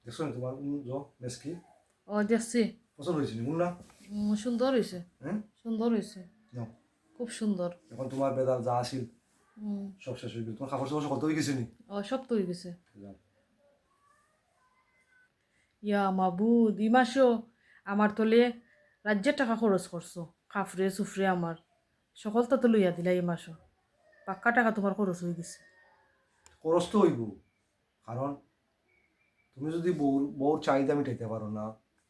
দেখছো নি তোমার মেসকি ও দেখছি। পছন্দ হয়েছে নি মুন্না? সুন্দর হয়েছে। হ্যাঁ, সুন্দর হয়েছে। নাও। খুব সুন্দর। এখন তোমার বেদার যা আসিল উম, সব শেষ হয়ে গেল। তোমার কাপড় চোপড় কত হয়ে গেছে নি? ও সব তো হয়ে গেছে। যাও। ইয়া মাবুদ ই মাসও আমার তলে রাজ্যের টাকা খরচ করছো। খাফরে সুফরে আমার সকলটা তো লইয়া দিলা এই মাসও। পাক্কা টাকা তোমার খরচ হয়ে গেছে। খরচ তো হইব, কারণ তুমি যদি বউর চাহিদা মিটাইতে পারো না,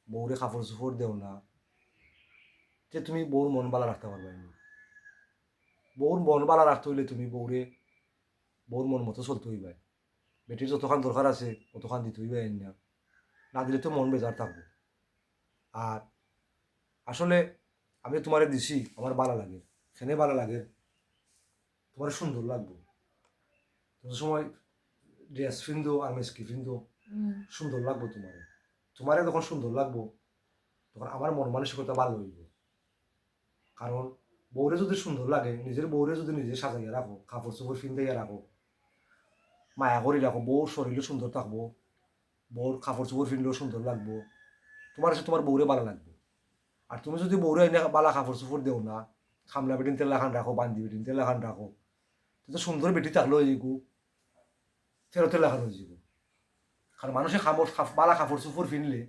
বউরে কাপড় চোপড় দেও না, যে তুমি বউর মন বালা রাখতে পারবে না। বউর মন বালা রাখতে হইলে তুমি বউর মন মতো চলতে হইবে। বেটির যতখান দরকার আছে ততখান দিতে হইবে না, না দিলে তো মন বেজার থাকবো। আর আসলে আমি তোমারে দিছি আমার ভালো লাগে, সেনে ভালো লাগে, তোমার সুন্দর লাগবে। তোমার সময় ড্রেস ফিন্দো আর মেসকি ফিন্দো উম, সুন্দর লাগবো তোমারে। তোমারে যখন সুন্দর লাগবো তখন আমার মন মানসিকতা ভালো হইব। কারণ বউরে যদি সুন্দর লাগে, নিজের বউরে যদি নিজে সাজাইয়া রাখো, কাপড় চোপড় ফিন্দাইয়া রাখো, মায়া করি রাখো, বউর শরীরে সুন্দর থাকবো, বউর কাপড় চোপড় ফিনলেও সুন্দর লাগবো, তোমার কাছে তোমার বউরে ভালো লাগবে। আর তুমি যদি বউরে এনে বালা কাপড় চোপড় দেও না, খামলা বেটিন তেল লাখান রাখো, বান্দি বেটিন তেল লাখান রাখো, তো সুন্দর বেটি থাকলেও এইগু ফেরতের লাখানো হয়ে যাব। কারণ মানুষের বালা কাপড় চোপড় ফিনলে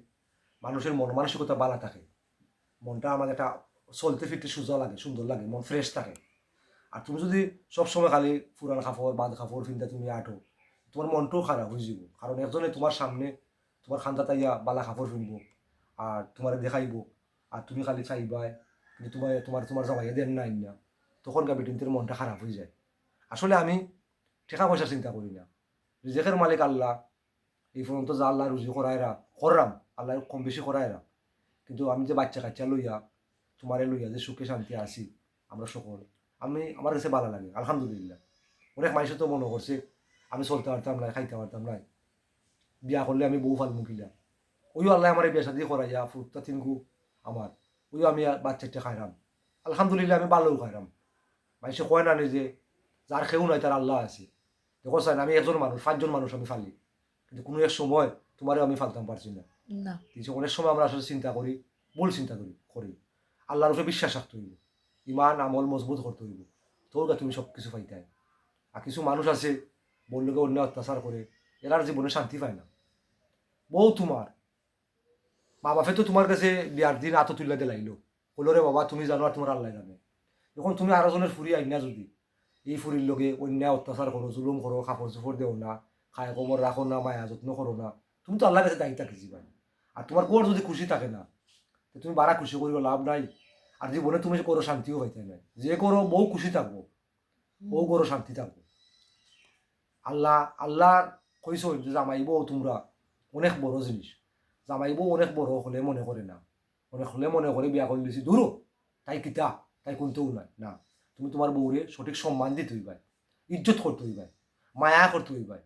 মানুষের মন মানসিকতা বালা থাকে, মনটা আমাদের একটা চলতে ফিরতে সোজা লাগে, সুন্দর লাগে, মন ফ্রেশ থাকে। আর তুমি যদি সবসময় খালি পুরান কাপড় বাদ কাপড় ফিনতে তুমি আঠো, তোমার মনটাও খারাপ হয়ে যাব। কারণ একজনে তোমার সামনে তোমার খান্দা তাইয়া বালা কাপড় ফিনবো আর তোমার দেখাইবো, আর তুমি খালি চাইবাই, কিন্তু তোমার তোমার তোমার জামাইয়া দেন নাই না, তখন গা বেটিনদের মনটা খারাপ হয়ে যায়। আসলে আমি টাকা পয়সা চিন্তা করি না, রিজেকের মালিক আল্লাহ। এই পর্যন্ত যা আল্লাহ রুজি করায়রা করলাম, আল্লাহ কম বেশি করায়রা, কিন্তু আমি যে বাচ্চা কাচ্চা লইয়া তোমারে লইয়া যে সুখে শান্তি আসি আমরা সকল, আমি আমার কাছে ভালো লাগে আলহামদুলিল্লাহ। অনেক মানুষ তো মনে করছে আমি চলতে পারতাম না, খাইতে পারতাম না, বিয়া করলে আমি বউ ফাল মুখিলা, ওইও আল্লাহ আমার বিয়া শাদি করাইয়া ফুটটা তিনগু আমার, ওইও আমি বাচ্চাটা খাইরাম আলহামদুলিল্লাহ, আমি ভালোও খাইরাম। মানুষে কয় না যে যার খেউ নাই তার আল্লাহ আছে। দেখো চাই আমি একজন মানুষ, 5জন মানুষ আমি ফালি, কিন্তু কোনো এক সময় তোমারও আমি ফালতাম পারছি না। না। কিন্তু অনেক সময় আমরা আসলে চিন্তা করি, ভুল চিন্তা করি। আল্লাহর উপরে বিশ্বাস রাখতে হইব, ইমান আমল মজবুত করতে হইব, তোর তুমি সব কিছু পাইতে। আর কিছু মানুষ আছে বললোকে অন্য অত্যাচার করে, এরার জীবনে শান্তি পায় না। বউ তোমার মা বাপে তো তোমার কাছে বিয়ার দিন আত তুলে দিলাইলো, বললো রে বাবা তুমি জানো আর তোমার আল্লাহ জানে। যখন তুমি আরো জনের ফুরি আইনা যদি এই ফুরির লগে অন্যায় অত্যাচার করো, জুলুম করো, কাপড় চোপড় দেও না, খায় কোমর রাখো না, মায়া যত্ন করো না, তুমি তো আল্লাহর কাছে দায়িত্ব থাকি ভাই। আর তোমার বউর যদি খুশি থাকে না, তো তুমি বারা খুশি করিও লাভ নাই। আর জীবনে তুমি যে করো শান্তিও পাইতে নাই, যে করো বউ খুশি থাকবো, বউ করো শান্তি থাকবো। আল্লাহ আল্লাহ কইস যে জামাই বউ তোমরা অনেক বড় জিনিস, জামাই বউ অনেক বড় হলে মনে করে না, অনেক হলে মনে করে বিয়া করে দিয়েছি দূরও, তাই কিতা তাই কোনতেও নাই না। তুমি তোমার বউরে সঠিক সম্মান দিতে হইবাই, ইজ্জত করতে হইবাই, মায়া করতে হইবাই,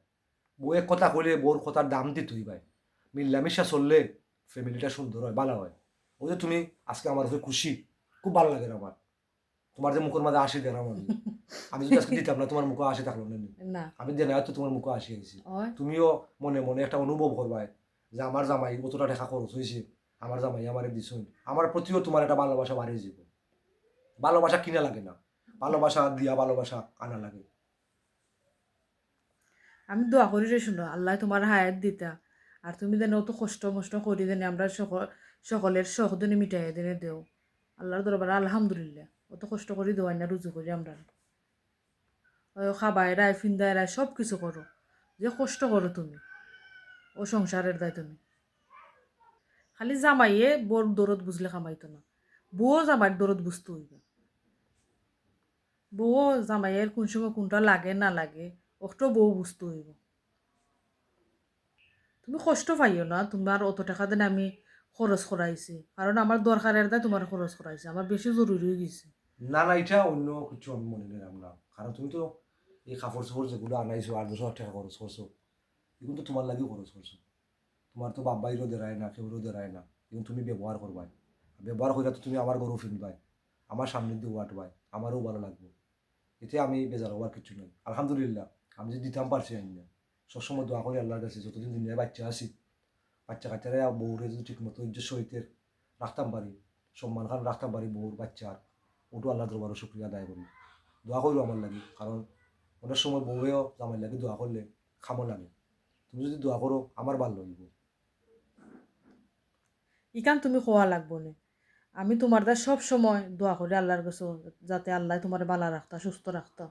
বউ এক কথা কইলে বউর কথার দাম দিতে হইবাই। মিল্লামিশা চললে ফ্যামিলিটা সুন্দর হয়, ভালো হয়। ওই যে তুমি আজকে আমার উপরে খুশি, খুব ভালো লাগে আমার, তোমার যে মুখের মাঝে হাসি দিলাম আমি, আমি যদি আজকে দিতাম না তোমার মুখে হাসি থাকলো না নি? না। আমি দেন হয়তো তোমার মুখে হাসি আইছি। ওই তুমিও মনে মনে একটা অনুভব করবাই যে আমার জামাই কতটা টাকা খরচ হয়েছে, আমার জামাই আমারে দিছুন, আমার প্রতিও তোমার একটা ভালোবাসা বাড়িয়ে যাব। ভালোবাসা কিনা লাগে না, ভালোবাসা দিয়া ভালোবাসা আনা লাগে। আমি দোয়া করি রে শুনো আল্লাহ তোমার হায়াত দিতা। আর তুমি যেন অত কষ্ট মষ্ট করি দেন আমরা সকলের শখ দিনে মিটাই দিনে দেও। আল্লাহর দরবারে আলহামদুলিল্লাহ। অত কষ্ট করি দেওয়াই না রুজু করি আমরা। ওই খাবাই রায় ফিন্দায় রায় সব কিছু করো, যে কষ্ট করো তুমি ও সংসারের দায় তুমি। খালি জামাইয়ে বোর দরদ বুঝলে কামাইতো না, বউ জামাইয়ের দরদ বুঝতে হইবে। বউ জামাইয়ের কোন সময় কোনটা লাগে না লাগে ওটা বউ বুঝতে হইব। তুমি কষ্ট পাইও না, তোমার অত টাকা দেন আমি খরচ করাইছি, কারণ আমার দরকারের দায় তোমার খরচ করাইছে, আমার বেশি জরুরি হয়ে গেছে। না না, এটা অন্য কিছু আমি মনে নিলাম না, কারণ তুমি তো এই কাপড় চোপড় যেগুলো আনাইছো 8-10 হাজার টাকা খরচ করছো, এগুলো তো তোমার লাগেও খরচ করছো। তোমার তো বাব্বাইরও দেরায় না, কেউরও দেরায় না, কিন্তু তুমি ব্যবহার করবাই, ব্যবহার করে তো তুমি আমার গরু ফিনবাই, আমার সামনে দিয়ে ওয়াটবাই, আমারও ভালো লাগবে। এতে আমি বেজার হওয়ার কিছু নেই আলহামদুলিল্লাহ। আমি যে দিতাম পারছি আমি না, সবসময় দোয়া করি আল্লাহর কাছে যতদিন দুনিয়ায় বাচ্চা আসি বাচ্চা কাচ্চারা বউরে যদি ঠিক মতো ইজ্জত সহিতে রাখতাম পারি, সম্মান খান রাখতাম পারি বউর বাচ্চার, ওটু আল্লাহ দরবারও শুক্রিয়া আদায় করি। দোয়া করো আমার লাগি, কারণ অনেক সময় বউয়েও জামাই লাগে দোয়া করলে খামো লাগে। তুমি যদি দোয়া করো আমার ভালো হইব। ইকান তুমি খোয়া লাগবো না। আমি তোমার দা সব সময় দোয়া করি আল্লাহর কাছে, যাতে আল্লাহ তোমার বালা রাখতা সুস্থ রাখতা।